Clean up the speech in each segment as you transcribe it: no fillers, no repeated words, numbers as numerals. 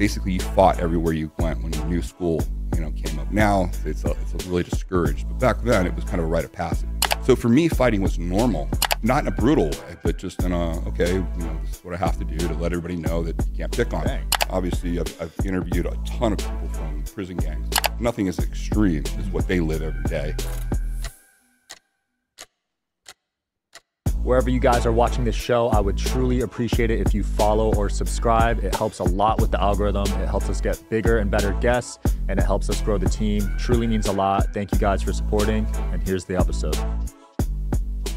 basically you fought everywhere you went when a new school, came up. Now it's really discouraged, but back then it was kind of a rite of passage. So for me, fighting was normal, not in a brutal way, but just in a, okay, this is what I have to do to let everybody know that you can't pick on me. Obviously, I've interviewed a ton of people from prison gangs. Nothing as extreme as what they live every day. Wherever you guys are watching this show, I would truly appreciate it if you follow or subscribe. It helps a lot with the algorithm. It helps us get bigger and better guests, and it helps us grow the team. Truly means a lot. Thank you guys for supporting, and here's the episode.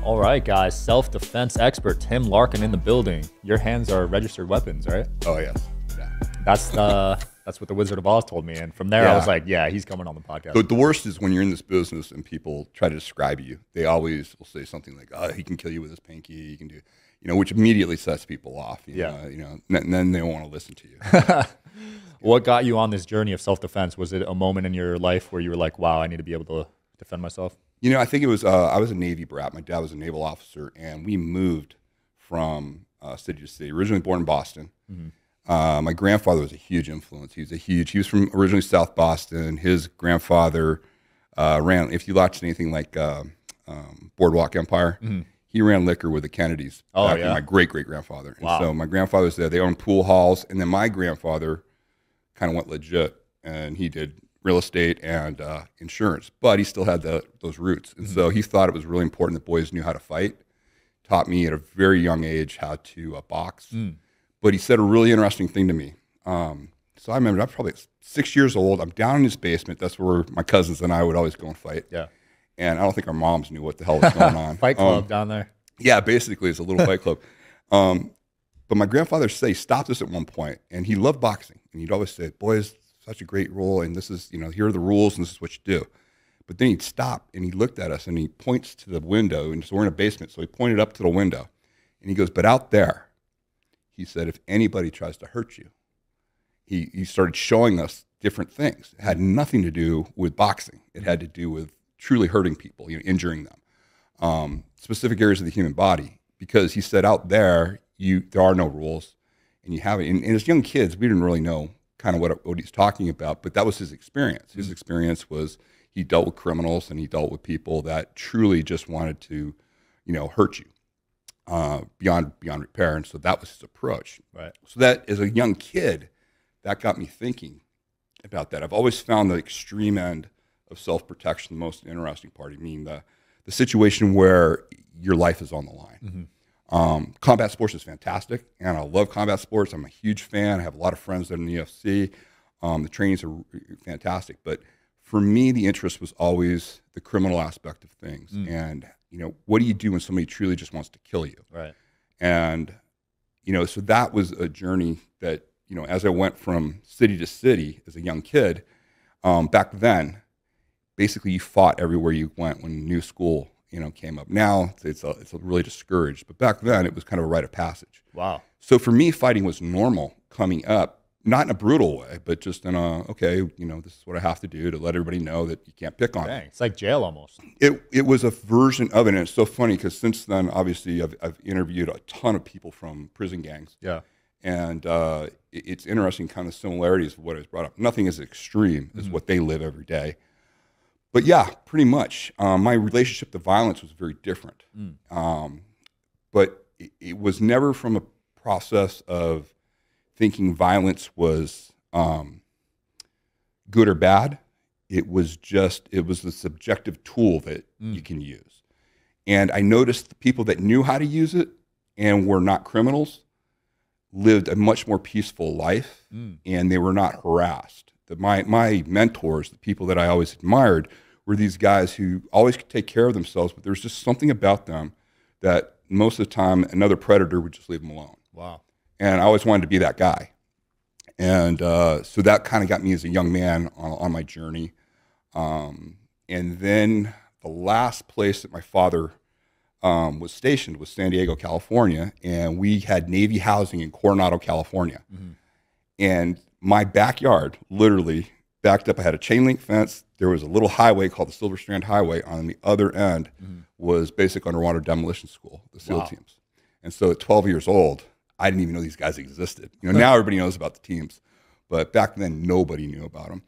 All right, guys, self-defense expert Tim Larkin in the building. Your hands are registered weapons, right? Oh, yes. Yeah. That's what the Wizard of Oz told me, and from there I was like, yeah, he's coming on the podcast. The worst is when you're in this business and people try to describe you. They always will say something like, "Oh, he can kill you with his pinky. He can do," which immediately sets people off. And then they don't want to listen to you. What got you on this journey of self-defense? Was it a moment in your life where you were like, "Wow, I need to be able to defend myself"? I think it was. I was a Navy brat. My dad was a naval officer, and we moved from city to city. Originally born in Boston. Mm-hmm. My grandfather was a huge influence. He was from originally South Boston. His grandfather ran, if you watched anything like Boardwalk Empire, he ran liquor with the Kennedys. My great-great-grandfather. Wow. And so my grandfather was there. They owned pool halls. And then my grandfather kind of went legit, and he did real estate and insurance. But he still had those roots. And so he thought it was really important that boys knew how to fight. Taught me at a very young age how to box. But he said a really interesting thing to me. So I remember I was probably 6 years old. I'm down in his basement. That's where my cousins and I would always go and fight. Yeah. And I don't think our moms knew what the hell was going on. Fight club down there. Yeah, basically it's a little fight club. But my grandfather stopped us at one point, and he loved boxing. And he'd always say, "Boys, such a great role, and this is, here are the rules, and this is what you do." But then he'd stop, and he looked at us, and he points to the window, and so we're in a basement, so he pointed up to the window, and he goes, "But out there," he said, "if anybody tries to hurt you," he started showing us different things. It had nothing to do with boxing. It had to do with truly hurting people, injuring them, specific areas of the human body. Because he said, out there, there are no rules, and you have it. And as young kids, we didn't really know kind of what he's talking about, but that was his experience. His experience was he dealt with criminals, and he dealt with people that truly just wanted to, hurt you. Beyond repair, and so that was his approach. Right. So that as a young kid, that got me thinking about that. I've always found the extreme end of self-protection the most interesting part. I mean, the situation where your life is on the line. Combat sports is fantastic, and I love combat sports. I'm a huge fan. I have a lot of friends that are in the UFC. The trainings are fantastic, but for me, the interest was always the criminal aspect of things, and what do you do when somebody truly just wants to kill you? Right. And, so that was a journey that, as I went from city to city as a young kid, back then, basically you fought everywhere you went when a new school, came up. Now it's really discouraged, but back then it was kind of a rite of passage. Wow. So for me, fighting was normal coming up. Not in a brutal way, but just in a, okay, this is what I have to do to let everybody know that you can't pick on me. It's like jail almost. It was a version of it, and it's so funny because since then, obviously, I've interviewed a ton of people from prison gangs. Yeah. And it's interesting kind of similarities of what I was brought up. Nothing as extreme as what they live every day. But yeah, pretty much. My relationship to violence was very different. But it was never from a process of thinking violence was good or bad. It was the subjective tool that you can use. And I noticed the people that knew how to use it and were not criminals lived a much more peaceful life, and they were not harassed. My mentors, the people that I always admired, were these guys who always could take care of themselves, but there's just something about them that most of the time another predator would just leave them alone. Wow. And I always wanted to be that guy. And so that kind of got me as a young man on my journey. And then the last place that my father was stationed was San Diego, California. And we had Navy housing in Coronado, California. And my backyard literally backed up. I had a chain link fence. There was a little highway called the Silver Strand Highway. On the other end was basic underwater demolition school, the SEAL teams. And so at 12 years old, I didn't even know these guys existed. Now everybody knows about the teams. but back then nobody knew about them.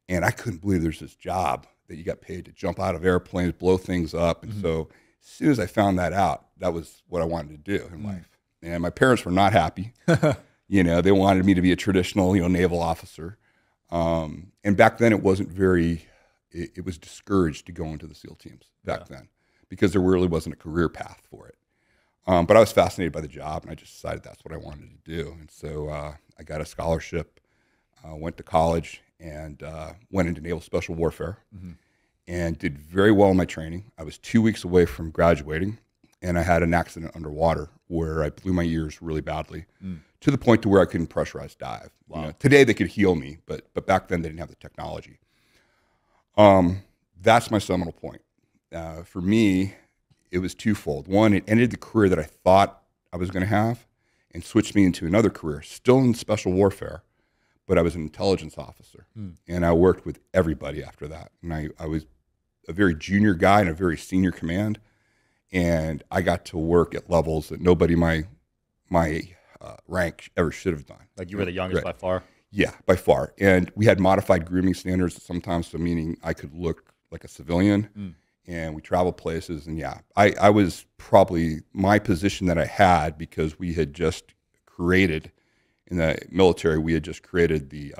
And I couldn't believe there's this job that you got paid to jump out of airplanes, blow things up. And so as soon as I found that out, that was what I wanted to do in life. And my parents were not happy. They wanted me to be a traditional, naval officer. And back then it wasn't it was discouraged to go into the SEAL teams back then because there really wasn't a career path for it. But I was fascinated by the job, and I just decided that's what I wanted to do. And so I got a scholarship, went to college, and went into naval special warfare and did very well in my training. I was 2 weeks away from graduating, and I had an accident underwater where I blew my ears really badly to the point to where I couldn't pressurize dive. Wow. Today they could heal me, but back then they didn't have the technology. That's my seminal point. For me, it was twofold. One, it ended the career that I thought I was going to have and switched me into another career, still in special warfare, but I was an intelligence officer. And I worked with everybody after that. And I was a very junior guy in a very senior command, and I got to work at levels that nobody my rank ever should have done. Like you were the youngest by far? Yeah, by far. And we had modified grooming standards sometimes, so meaning I could look like a civilian. And we traveled places, and I was probably my position that I had because we had just created in the military. We had just created the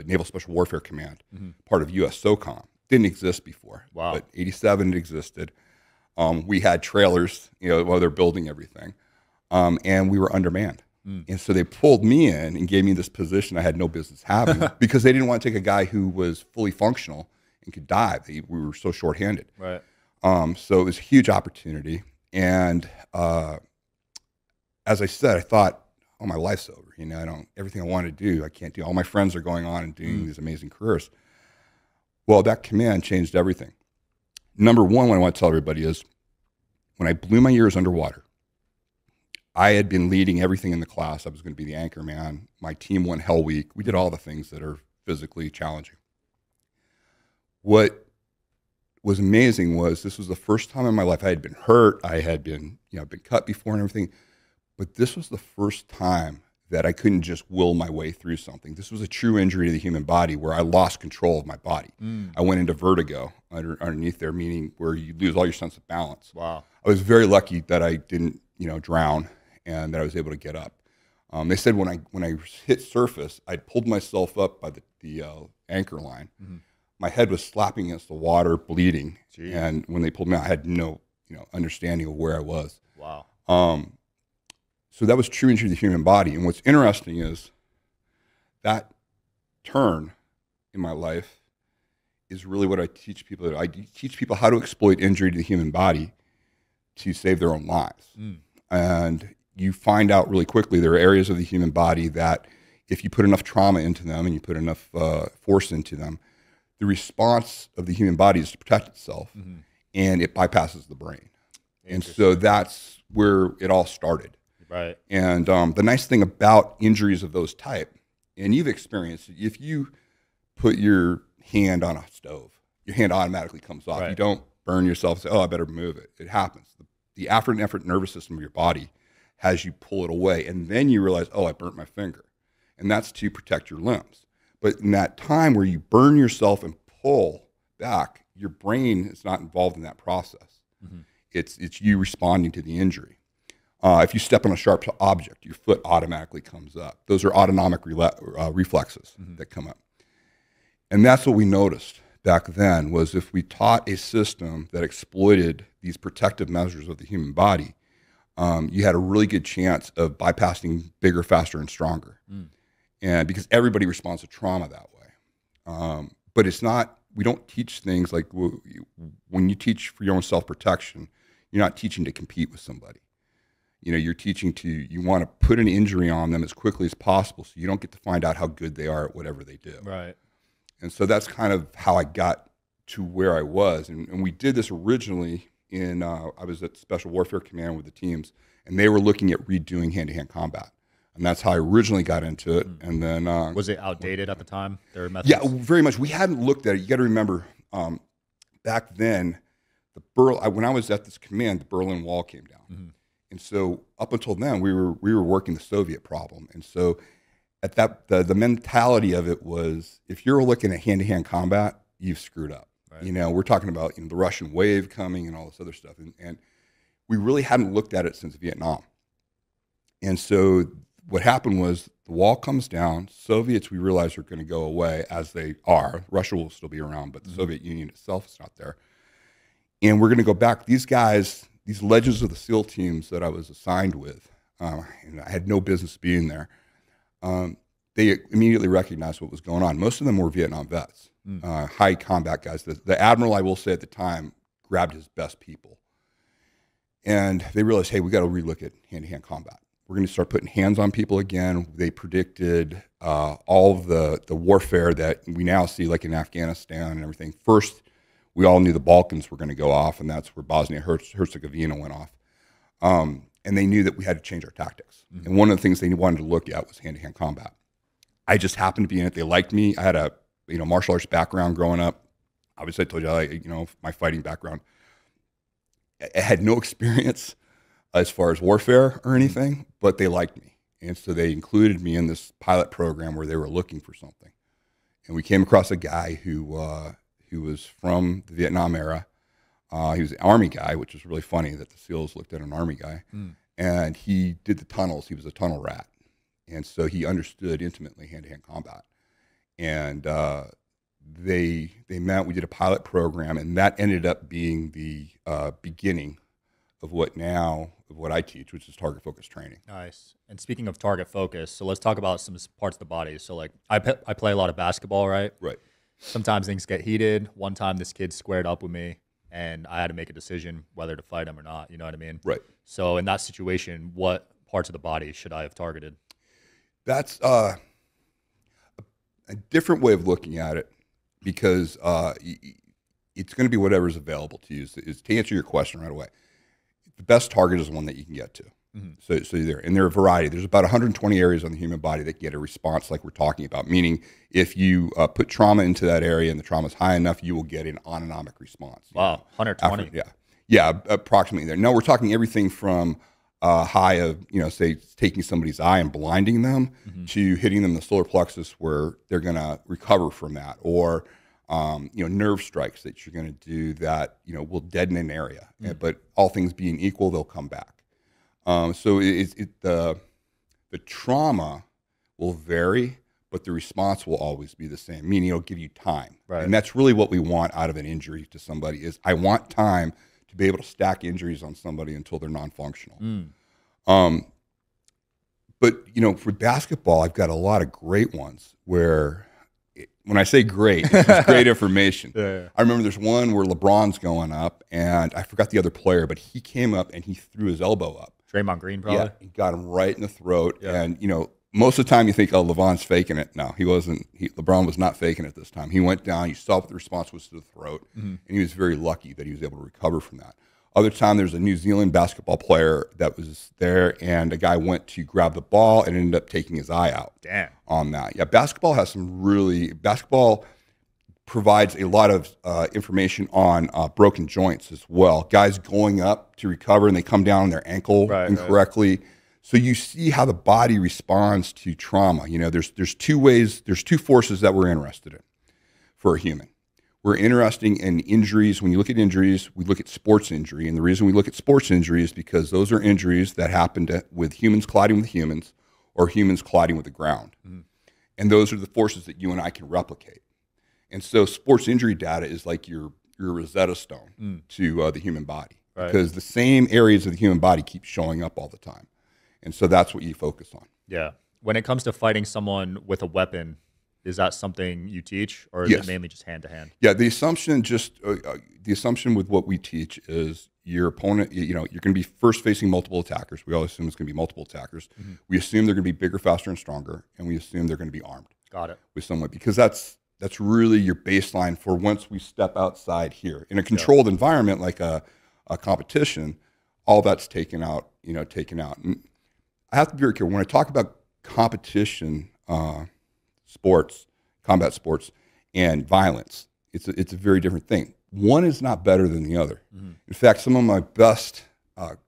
Naval Special Warfare Command, part of U.S. SOCOM. Didn't exist before. Wow. But '87 it existed. We had trailers, while they're building everything, and we were undermanned. And so they pulled me in and gave me this position I had no business having because they didn't want to take a guy who was fully functional and could dive. We were so shorthanded. Right. So it was a huge opportunity. And as I said, I thought, oh, my life's over. Everything I want to do, I can't do. All my friends are going on and doing these amazing careers. Well, that command changed everything. Number one, what I want to tell everybody is when I blew my ears underwater, I had been leading everything in the class. I was going to be the anchor man. My team won Hell Week. We did all the things that are physically challenging. What was amazing was this was the first time in my life I had been hurt. I had been, been cut before and everything. But this was the first time that I couldn't just will my way through something. This was a true injury to the human body where I lost control of my body. I went into vertigo underneath there, meaning where you lose all your sense of balance. Wow. I was very lucky that I didn't, drown and that I was able to get up. They said when I hit surface, I'd pulled myself up by the anchor line. My head was slapping against the water, bleeding. Jeez. And when they pulled me out, I had no, understanding of where I was. Wow. So that was true injury to the human body. And what's interesting is that turn in my life is really what I teach people. I teach people how to exploit injury to the human body to save their own lives. And you find out really quickly there are areas of the human body that if you put enough trauma into them and you put enough force into them, the response of the human body is to protect itself, and it bypasses the brain. And so that's where it all started. Right. And the nice thing about injuries of those type, and you've experienced it, if you put your hand on a stove, your hand automatically comes off. Right. You don't burn yourself and say, oh, I better move it. It happens. The afferent nervous system of your body has you pull it away, and then you realize, oh, I burnt my finger. And that's to protect your limbs. But in that time where you burn yourself and pull back, your brain is not involved in that process. It's you responding to the injury. If you step on a sharp object, your foot automatically comes up. Those are autonomic reflexes that come up. And that's what we noticed back then was if we taught a system that exploited these protective measures of the human body, you had a really good chance of bypassing bigger, faster, and stronger. And because everybody responds to trauma that way. But it's not, we don't teach things like when you teach for your own self-protection, you're not teaching to compete with somebody. You're teaching you want to put an injury on them as quickly as possible so you don't get to find out how good they are at whatever they do. Right. And so that's kind of how I got to where I was. And we did this originally I was at Special Warfare Command with the teams, and they were looking at redoing hand-to-hand combat. And that's how I originally got into it. And then was it outdated at the time? Their methods? Yeah, very much. We hadn't looked at it. You got to remember, back then, when I was at this command, the Berlin Wall came down. And so up until then, we were working the Soviet problem. And so at that, the mentality of it was, if you're looking at hand-to-hand combat, you've screwed up. Right. You know, we're talking about, you know, the Russian wave coming and all this other stuff. And we really hadn't looked at it since Vietnam. And so what happened was the wall comes down. Soviets, we realize, are going to go away, as they are. Russia will still be around, but the Soviet Union itself is not there. And we're going to go back. These guys, these legends of the SEAL teams that I was assigned with, and I had no business being there, they immediately recognized what was going on. Most of them were Vietnam vets, high combat guys. The admiral, I will say at the time, grabbed his best people. And they realized, hey, we got to relook at hand-to-hand combat. We're going to start putting hands on people again. They predicted all of the warfare that we now see, like in Afghanistan and everything. First, we all knew the Balkans were going to go off, and that's where Bosnia-Herzegovina went off. And they knew that we had to change our tactics. And one of the things they wanted to look at was hand-to-hand combat. I just happened to be in it. They liked me. I had a martial arts background growing up. Obviously, I told you, my fighting background. I had no experience as far as warfare or anything, but they liked me. And so they included me in this pilot program where they were looking for something. And we came across a guy who was from the Vietnam era. He was an Army guy, which is really funny that the SEALs looked at an Army guy. And he did the tunnels. He was a tunnel rat. And so he understood intimately hand-to-hand combat. And they met. We did a pilot program, and that ended up being the beginning of what I teach, which is target focus training. Nice. And speaking of target focus, so let's talk about some parts of the body. So like I play a lot of basketball, right? Right. Sometimes things get heated. One time this kid squared up with me, and I had to make a decision whether to fight him or not. You know what I mean? Right. So in that situation, what parts of the body should I have targeted? That's a different way of looking at it, because it's going to be whatever's available to you. Is to answer your question right away, the best target is the one that you can get to. So there are a variety. There's about 120 areas on the human body that get a response like we're talking about, meaning if you put trauma into that area and the trauma is high enough, you will get an autonomic response. Wow, 120. Yeah, approximately there. No, we're talking everything from high of, say taking somebody's eye and blinding them to hitting them in the solar plexus where they're going to recover from that, or nerve strikes that you're going to do that will deaden an area. But all things being equal, they'll come back. So the trauma will vary, but the response will always be the same, meaning it'll give you time. Right. And that's really what we want out of an injury to somebody is I want time to be able to stack injuries on somebody until they're non-functional. But, for basketball, I've got a lot of great ones where when I say great, it's just great information. Yeah. I remember there's one where LeBron's going up, and I forgot the other player, but he came up and he threw his elbow up. Draymond Green, probably. Yeah, he got him right in the throat. Yeah. And, most of the time you think, oh, LeBron's faking it. No, he wasn't. LeBron was not faking it this time. He went down. You saw what the response was to the throat, and he was very lucky that he was able to recover from that. Other time, there's a New Zealand basketball player that was there, and a guy went to grab the ball and ended up taking his eye out. Damn. On that. Yeah, basketball provides a lot of information on broken joints as well. Guys going up to recover, and they come down on their ankle incorrectly. Right. So you see how the body responds to trauma. There's two ways, there's two forces that we're interested in for a human. We're interested in injuries. When you look at injuries, we look at sports injury. And the reason we look at sports injury is because those are injuries that happen with humans colliding with humans or humans colliding with the ground. And those are the forces that you and I can replicate. And so sports injury data is like your Rosetta Stone to the human body. Right. Because the same areas of the human body keep showing up all the time. And so that's what you focus on. Yeah. When it comes to fighting someone with a weapon, is that something you teach, or is it mainly just hand-to-hand? Yeah, the assumption with what we teach is your opponent, you're going to be first facing multiple attackers. We always assume it's going to be multiple attackers. We assume they're going to be bigger, faster, and stronger, and we assume they're going to be armed. Got it. With someone, because that's really your baseline for once we step outside here. In a controlled environment like a competition, all that's taken out. And I have to be very careful when I talk about competition sports, combat sports, and violence. It's a very different thing. One is not better than the other. In fact, some of my best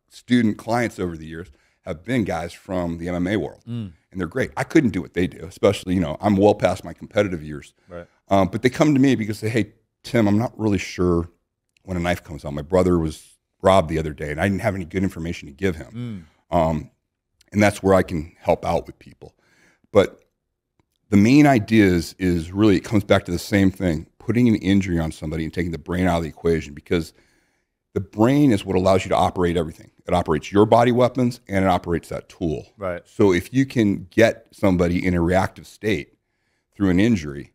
student clients over the years have been guys from the MMA world. And and they're great. I couldn't do what they do, especially, I'm well past my competitive years. Right. But they come to me because they say, hey, Tim, I'm not really sure when a knife comes out. My brother was robbed the other day, and I didn't have any good information to give him. And that's where I can help out with people. But the main idea is really, it comes back to the same thing, putting an injury on somebody and taking the brain out of the equation, because the brain is what allows you to operate everything. It operates your body weapons, and it operates that tool. Right. So if you can get somebody in a reactive state through an injury,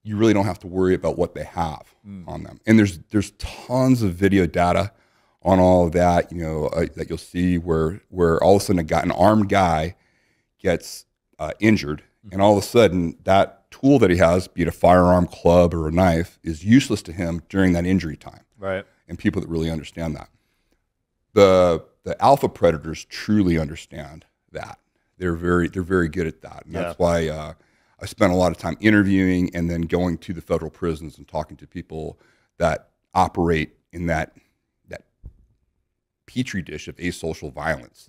you really don't have to worry about what they have on them. And there's tons of video data on all of that, that you'll see where all of a sudden an armed guy gets injured, and all of a sudden that tool that he has, be it a firearm, club, or a knife, is useless to him during that injury time. Right. And people that really understand that. The alpha predators truly understand that. They're very good at that. And that's why I spent a lot of time interviewing and then going to the federal prisons and talking to people that operate in that petri dish of asocial violence.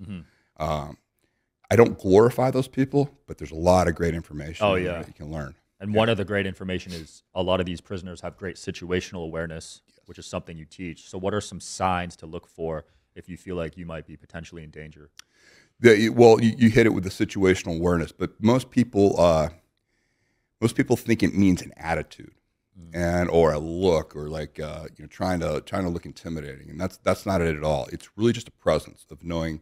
I don't glorify those people, but there's a lot of great information that you can learn. And one of the great information is a lot of these prisoners have great situational awareness, which is something you teach. So what are some signs to look for if you feel like you might be potentially in danger? Well, you hit it with the situational awareness, but most people think it means an attitude or a look, or like trying to look intimidating, and that's not it at all. It's really just a presence of knowing,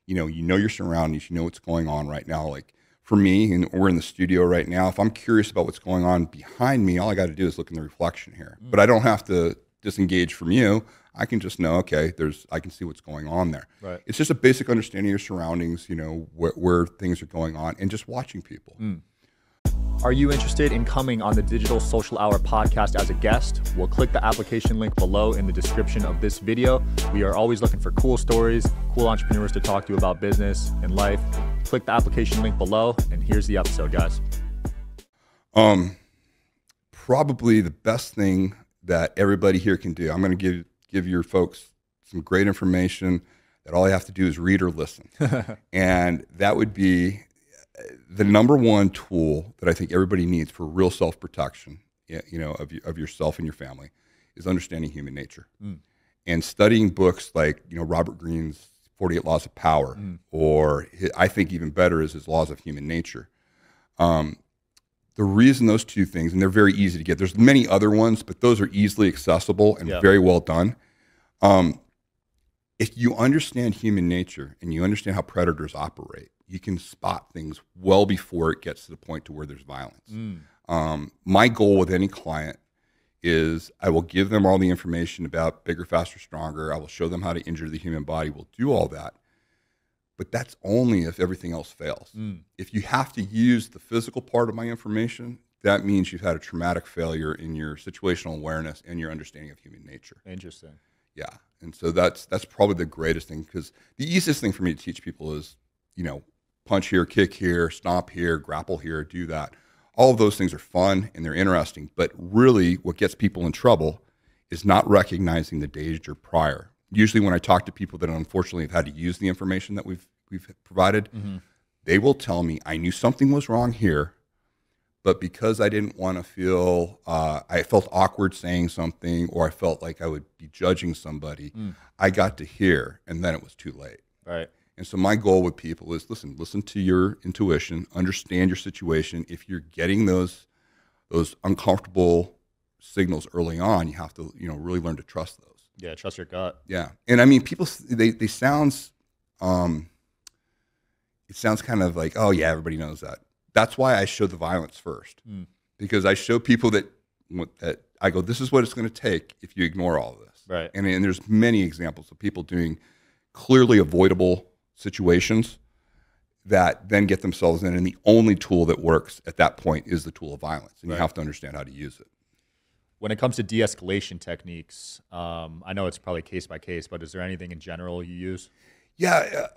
your surroundings, you know what's going on right now. Like for me, and we're in the studio right now, if I'm curious about what's going on behind me, all I got to do is look in the reflection here. But I don't have to disengage from you. I can just know, okay, I can see what's going on there. Right. It's just a basic understanding of your surroundings, where things are going on, and just watching people. Are you interested in coming on the Digital Social Hour podcast as a guest? Well, click the application link below in the description of this video. We are always looking for cool stories, cool entrepreneurs to talk to about business and life. Click the application link below, and here's the episode, guys. Probably the best thing that everybody here can do, I'm going to give your folks some great information that all you have to do is read or listen. And that would be the number one tool that I think everybody needs for real self-protection, of yourself and your family, is understanding human nature. And studying books like, Robert Greene's 48 Laws of Power, or I think even better is his Laws of Human Nature. The reason those two things, and they're very easy to get, there's many other ones, but those are easily accessible and very well done. If you understand human nature and you understand how predators operate, you can spot things well before it gets to the point to where there's violence. My goal with any client is I will give them all the information about bigger, faster, stronger. I will show them how to injure the human body. We'll do all that. But that's only if everything else fails. If you have to use the physical part of my information, that means you've had a traumatic failure in your situational awareness and your understanding of human nature. Interesting. Yeah. And so that's probably the greatest thing, because the easiest thing for me to teach people is, punch here, kick here, stomp here, grapple here, do that. All of those things are fun and they're interesting, but really what gets people in trouble is not recognizing the danger prior. Usually when I talk to people that unfortunately have had to use the information that we've provided, they will tell me, I knew something was wrong here, but because I didn't want to feel, I felt awkward saying something, or I felt like I would be judging somebody, I got to here, and then it was too late. Right. And so my goal with people is, listen to your intuition, understand your situation. If you're getting those uncomfortable signals early on, you have to, really learn to trust those. Yeah, trust your gut. Yeah. And I mean, people, they sounds, it sounds kind of like, oh yeah, everybody knows that. That's why I show the violence first, because I show people that I go, this is what it's going to take if you ignore all of this. Right. And there's many examples of people doing clearly avoidable situations that then get themselves in, and the only tool that works at that point is the tool of violence, and you have to understand how to use it. When it comes to de-escalation techniques, I know it's probably case by case, but is there anything in general you use? Yeah,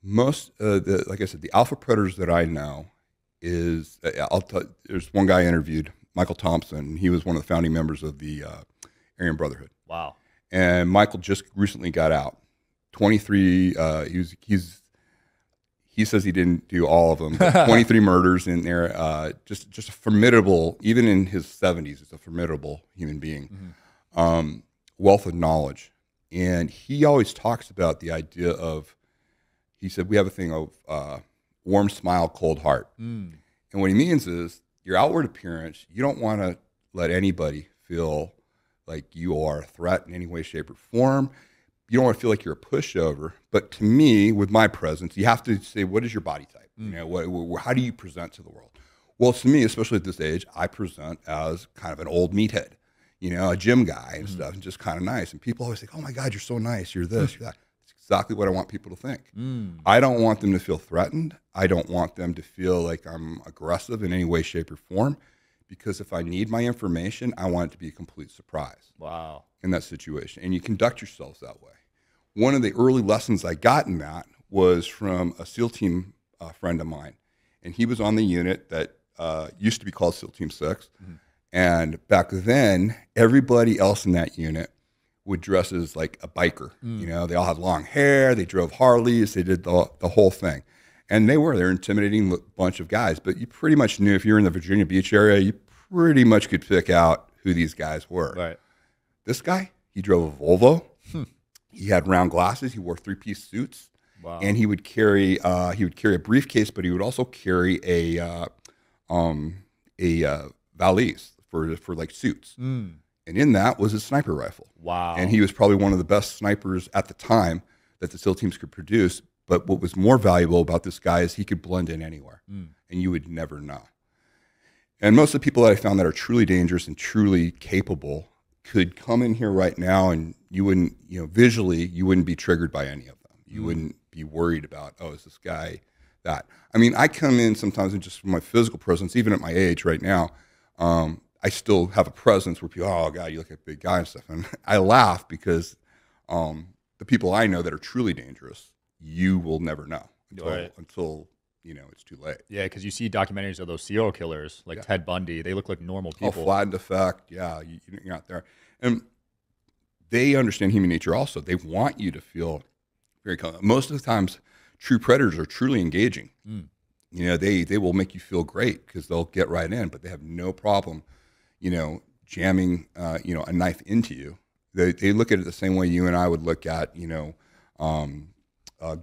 most like I said, the alpha predators that I know is there's one guy I interviewed, Michael Thompson. He was one of the founding members of the Aryan Brotherhood. Wow. And Michael just recently got out. 23. He says he didn't do all of them. But 23 murders in there. Just a formidable, even in his 70s, it's a formidable human being. Wealth of knowledge. And he always talks about the idea of, he said, we have a thing of warm smile, cold heart. And what he means is your outward appearance, you don't want to let anybody feel like you are a threat in any way, shape, or form. You don't want to feel like you're a pushover. But to me, with my presence, you have to say, what is your body type? You know, how do you present to the world? Well, to me, especially at this age, I present as kind of an old meathead, you know, a gym guy and stuff, and just kind of nice. And people always think, oh my God, you're so nice. You're this, you're that. It's exactly what I want people to think. I don't want them to feel threatened. I don't want them to feel like I'm aggressive in any way, shape, or form. Because if I need my information, I want it to be a complete surprise. Wow. In that situation. And you conduct yourselves that way. One of the early lessons I got in that was from a SEAL team friend of mine. And he was on the unit that used to be called SEAL Team 6. And back then, everybody else in that unit would dress as like a biker. You know, they all had long hair, they drove Harleys, they did the whole thing. And they're intimidating bunch of guys, but you pretty much knew if you're in the Virginia Beach area, you pretty much could pick out who these guys were. Right. This guy, he drove a Volvo. He had round glasses. He wore 3-piece suits. Wow. And he would carry a briefcase, but he would also carry a valise for like suits. And in that was his sniper rifle. Wow. And he was probably one of the best snipers at the time that the SEAL teams could produce. But what was more valuable about this guy is he could blend in anywhere, and you would never know. And most of the people that I found that are truly dangerous and truly capable could come in here right now, and you wouldn't, you know, visually, you wouldn't be triggered by any of them. You wouldn't be worried about, oh, is this guy that? I mean, I come in sometimes and just from my physical presence, even at my age right now, I still have a presence where people, oh, God, you look like a big guy and stuff. And I laugh because the people I know that are truly dangerous, you will never know until you know it's too late. Yeah, because you see documentaries of those serial killers like Ted Bundy. They look like normal people. Oh, flattened effect. Yeah, you're not there. And they understand human nature also. They want you to feel very calm. Most of the times, true predators are truly engaging. You know, they will make you feel great because they'll get right in, but they have no problem, you know, jamming, you know, a knife into you. They look at it the same way you and I would look at, you know,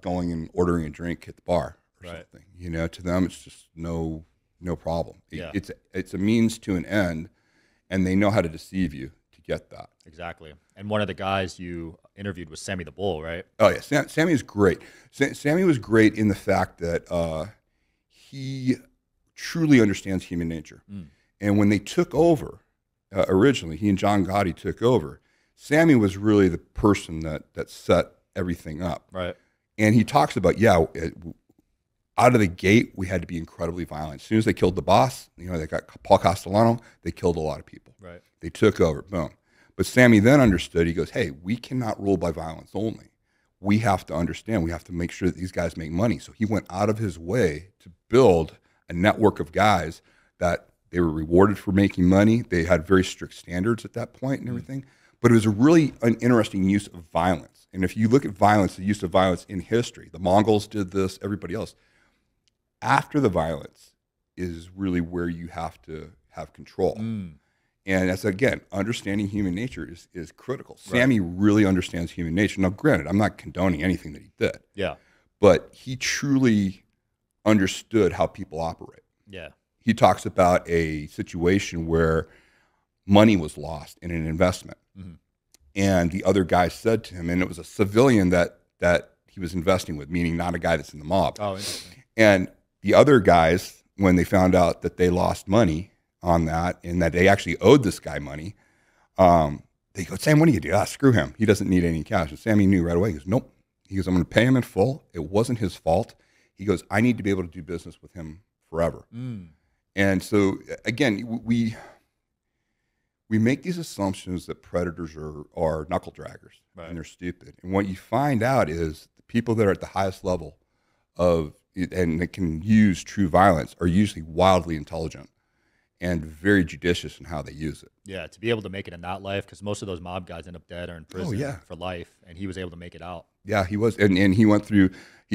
going and ordering a drink at the bar or something. You know, to them it's just no problem. It's a means to an end, and they know how to deceive you to get that. Exactly. And one of the guys you interviewed was Sammy the Bull, right? Oh yeah, Sammy is great. Sammy was great in the fact that he truly understands human nature. And when they took over, originally, he and John Gotti took over, Sammy was really the person that set everything up. Right. And he talks about, out of the gate, we had to be incredibly violent. As soon as they killed the boss, you know, they got Paul Castellano, they killed a lot of people. Right. They took over, boom. But Sammy then understood, he goes, hey, we cannot rule by violence only. We have to understand, we have to make sure that these guys make money. So he went out of his way to build a network of guys that they were rewarded for making money. They had very strict standards at that point and everything. But it was a really an interesting use of violence. And if you look at violence, the use of violence in history, the Mongols did this, everybody else. After the violence is really where you have to have control. And that's, again, understanding human nature is critical. Right. Sammy really understands human nature. Now, granted, I'm not condoning anything that he did. Yeah. But he truly understood how people operate. Yeah. He talks about a situation where money was lost in an investment. And the other guy said to him, and it was a civilian that he was investing with, meaning not a guy that's in the mob. Oh, interesting. And the other guys, when they found out that they lost money on that and that they actually owed this guy money, they go, Sam, what do you do? Screw him. He doesn't need any cash. And Sammy knew right away. He goes, nope. He goes, I'm going to pay him in full. It wasn't his fault. He goes, I need to be able to do business with him forever. And so, again, we make these assumptions that predators are knuckle draggers, right, and they're stupid. And what you find out is the people that are at the highest level of and that can use true violence are usually wildly intelligent and very judicious in how they use it. Yeah, to be able to make it in that life, because most of those mob guys end up dead or in prison for life, and he was able to make it out. Yeah, he was, and he went through.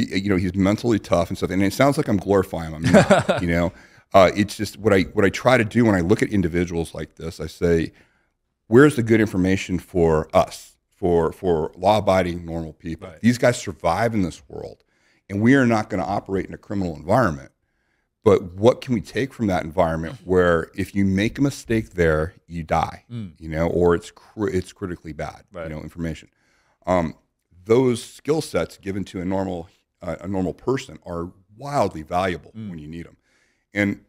he's mentally tough and stuff. And it sounds like I'm glorifying him. I'm not, it's just what I try to do when I look at individuals like this. I say, where's the good information for us, for law-abiding, normal people? Right. These guys survive in this world, and we are not going to operate in a criminal environment. But what can we take from that environment where if you make a mistake there, you die, or it's critically bad, right. Information. Those skill sets given to a normal person are wildly valuable when you need them. And,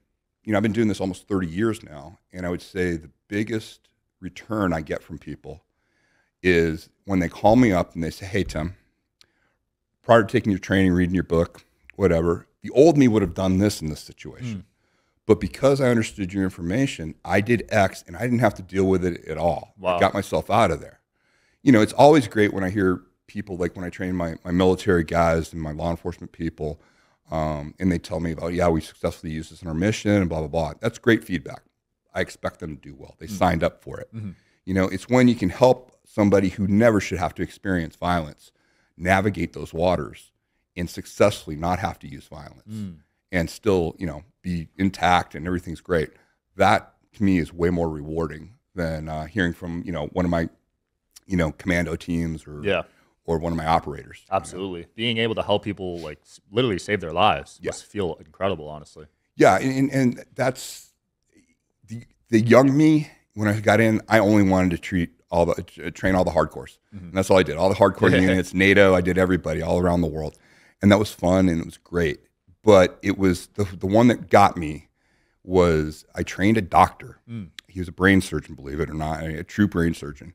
I've been doing this almost 30 years now, and I would say the biggest return I get from people is when they call me up and they say, hey, Tim, prior to taking your training, reading your book, whatever, the old me would have done this in this situation. But because I understood your information, I did X, and I didn't have to deal with it at all. Wow. I got myself out of there. It's always great when I hear people, like when I train my military guys and my law enforcement people, and they tell me about, we successfully used this in our mission and blah, blah, blah. That's great feedback. I expect them to do well. They signed up for it. It's when you can help somebody who never should have to experience violence navigate those waters and successfully not have to use violence and still, be intact and everything's great. That to me is way more rewarding than hearing from, one of my, commando teams or one of my operators. Absolutely. Being able to help people like literally save their lives must feel incredible, honestly. Yeah. And that's the young me. When I got in, I only wanted to train all the hardcores. And that's all I did. All the hardcore units, NATO, I did everybody all around the world. And that was fun and it was great. But it was the one that got me was I trained a doctor. He was a brain surgeon, believe it or not, a true brain surgeon.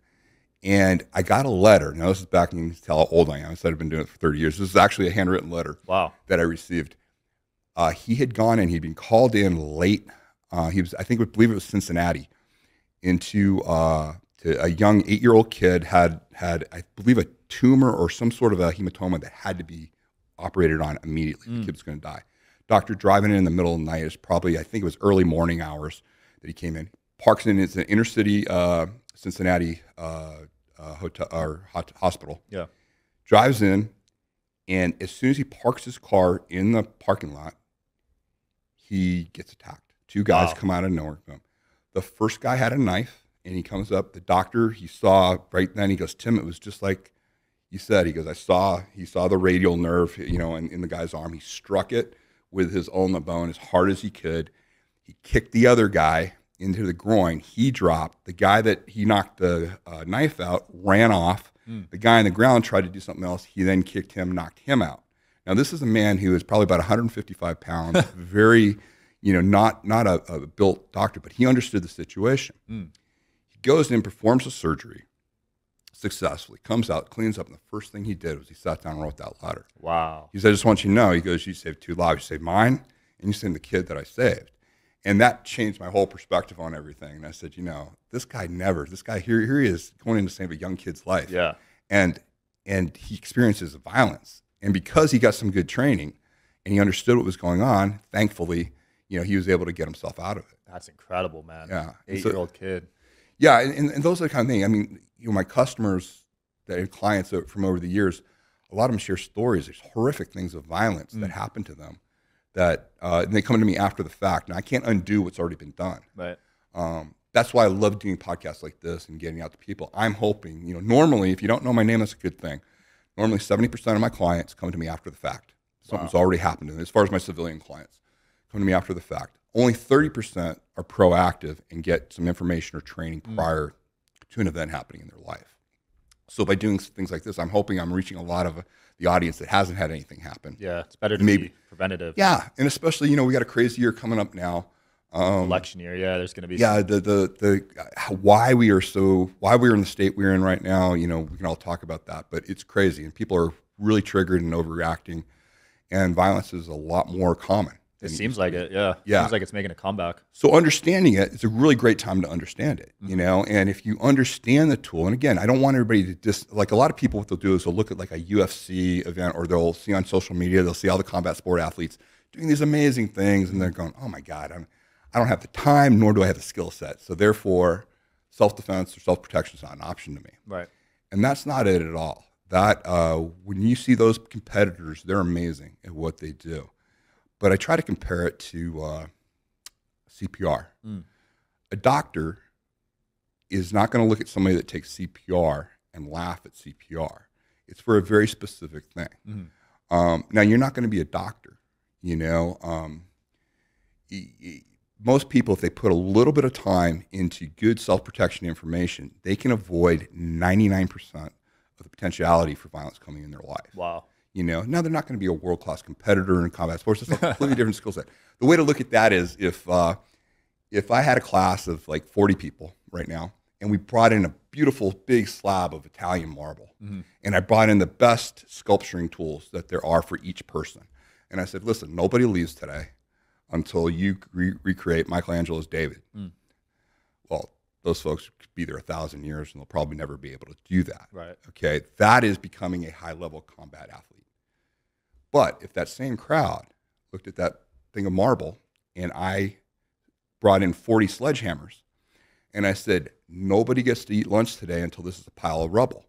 And I got a letter. Now, this is back, and you can tell how old I am. I said I've been doing it for 30 years. This is actually a handwritten letter that I received. He had gone in. He'd been called in late. He was, I believe it was Cincinnati, into to a young 8-year-old kid had, I believe, a tumor or some sort of a hematoma that had to be operated on immediately. The kid was going to die. Doctor driving in the middle of the night. It was probably, I think it was early morning hours that he came in. Parks in, it's an inner city Cincinnati hotel or hospital. Yeah. Drives in, and as soon as he parks his car in the parking lot, he gets attacked. 2 guys come out of nowhere. The first guy had a knife, and he comes up. The doctor, he saw right then, he goes, Tim, it was just like you said. He goes, he saw the radial nerve, in the guy's arm. He struck it with his ulna bone as hard as he could. He kicked the other guy into the groin. He dropped. The guy that he knocked the knife out ran off. The guy on the ground tried to do something else. He then kicked him, knocked him out. Now, this is a man who is probably about 155 pounds, very, not a built doctor, but he understood the situation. He goes in, performs the surgery successfully, comes out, cleans up, and the first thing he did was he sat down and wrote that letter. Wow. He said, I just want you to know, he goes, you saved 2 lives. You saved mine, and you saved the kid that I saved. And that changed my whole perspective on everything. And I said, this guy here he is going in to save a young kid's life. Yeah. And he experiences violence. And because he got some good training and he understood what was going on, thankfully, he was able to get himself out of it. That's incredible, man. Yeah. 8-year-old kid. Yeah. And those are the kind of things. I mean, my customers that have clients from over the years, a lot of them share stories. There's horrific things of violence that happen to them. That and they come to me after the fact, and I can't undo what's already been done. Right. That's why I love doing podcasts like this and getting out to people. I'm hoping, normally, if you don't know my name, that's a good thing. Normally, 70% of my clients come to me after the fact. Something's already happened to them. As far as my civilian clients, come to me after the fact. Only 30% are proactive and get some information or training prior to an event happening in their life. So by doing things like this, I'm hoping I'm reaching a lot of the audience that hasn't had anything happen. Yeah, it's better to be preventative. Yeah, and especially, we got a crazy year coming up now. Election year, there's going to be why we're in the state we're in right now. We can all talk about that, but it's crazy, and people are really triggered and overreacting, and violence is a lot more common. It seems like it, yeah. Seems like it's making a comeback. So understanding it, it's a really great time to understand it, and if you understand the tool, and again, I don't want everybody to like a lot of people, what they'll do is they'll look at like a UFC event, or they'll see on social media, they'll see all the combat sport athletes doing these amazing things, and they're going, oh my God, I don't have the time, nor do I have the skill set. So therefore, self-defense or self-protection is not an option to me. Right. And that's not it at all. That when you see those competitors, they're amazing at what they do. But I try to compare it to CPR. A doctor is not going to look at somebody that takes CPR and laugh at CPR. It's for a very specific thing. Now, you're not going to be a doctor, you know. Most people, if they put a little bit of time into good self-protection information, they can avoid 99% of the potentiality for violence coming in their life. Wow. You know, now they're not going to be a world-class competitor in combat sports. It's a completely different skill set. The way to look at that is if I had a class of like 40 people right now, and we brought in a beautiful big slab of Italian marble, and I brought in the best sculpturing tools that there are for each person. And I said, listen, nobody leaves today until you recreate Michelangelo's David. Well, those folks could be there 1,000 years, and they'll probably never be able to do that. Right. Okay, that is becoming a high-level combat athlete. But if that same crowd looked at that thing of marble, and I brought in 40 sledgehammers, and I said, nobody gets to eat lunch today until this is a pile of rubble,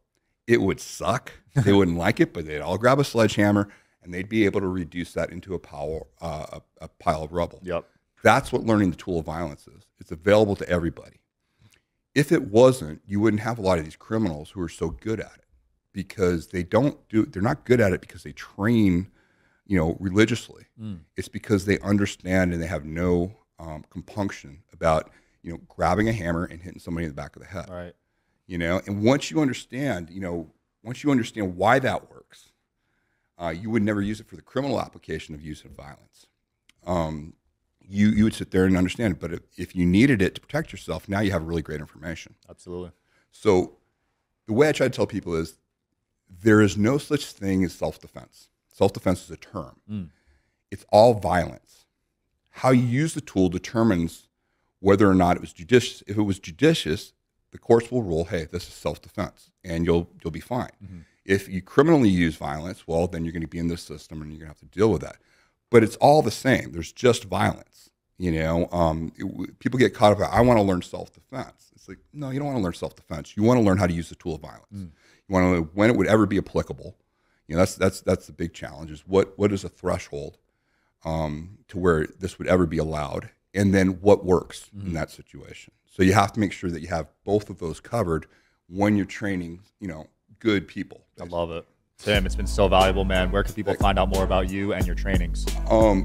it would suck. They wouldn't like it, but they'd all grab a sledgehammer, and they'd be able to reduce that into a pile of rubble. Yep. That's what learning the tool of violence is. It's available to everybody. If it wasn't, you wouldn't have a lot of these criminals who are so good at it, because they're not good at it because they train, you know, religiously. It's because they understand and they have no compunction about, you know, grabbing a hammer and hitting somebody in the back of the head. Right. You know, and once you understand why that works, you would never use it for the criminal application of use of violence. You would sit there and understand it. But if you needed it to protect yourself, now you have really great information. Absolutely. So the way I try to tell people is there is no such thing as self-defense. Self-defense is a term. It's all violence. How you use the tool determines whether or not it was judicious. If it was judicious, the courts will rule, hey, this is self-defense, and you'll be fine. If you criminally use violence, well, then you're going to be in this system and you're going to have to deal with that. But it's all the same. There's just violence. You know, people get caught up. I want to learn self-defense. It's like, no, you don't want to learn self-defense. You want to learn how to use the tool of violence. You want to know when it would ever be applicable. You know, that's the big challenge. Is what is a threshold to where this would ever be allowed, and then what works in that situation. So you have to make sure that you have both of those covered when you're training, you know, good people. I love it. Tim, it's been so valuable, man. Where can people find out more about you and your trainings?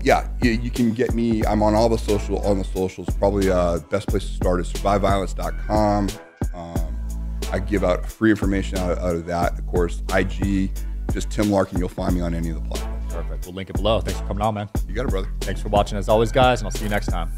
Yeah, you can get me. I'm on all the socials. Probably the best place to start is surviveviolence.com. I give out free information out of that. Of course, IG, just Tim Larkin. You'll find me on any of the platforms. Perfect. We'll link it below. Thanks for coming on, man. You got it, brother. Thanks for watching as always, guys, and I'll see you next time.